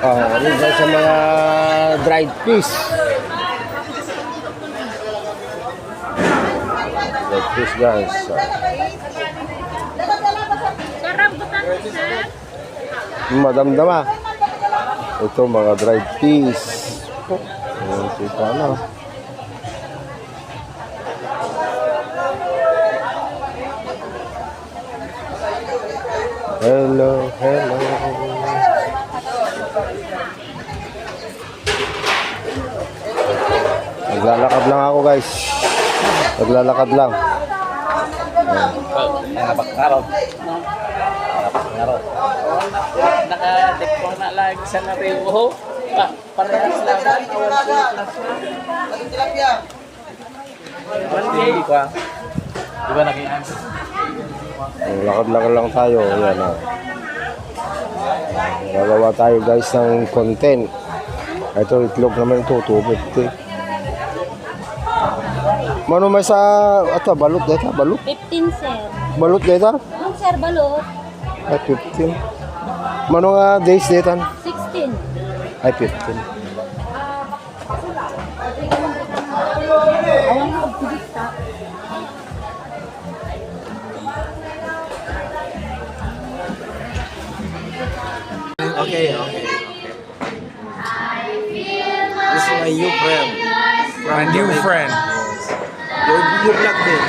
Rin sa mga dried fish. Dried fish guys. Karambutan sir. Madamdama. Ito mga dried fish. Ayan, kita na. Hello, hello. Naglalakad lang ako guys. Naglalakad lang. Nakabakarot. Nakabakarot. Naka-deck ko na lagi sa nariwo. Parehas lang. Hindi ko. Di ba nakihan? Lakad-lakad lang tayo. Ayan na. Nagawa tayo guys ng content. Ito itlog naman ito. 250. Mano may sa ato balot dito, balot. 15 sir. Balot dito? Yung sir balot. Ay 15. Mano nga days dito? 16. Ay 15. Awang pagpilita. Okay. This is my new friend. My new friend. You vlog din.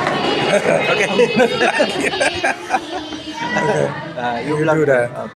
Okay. You do that.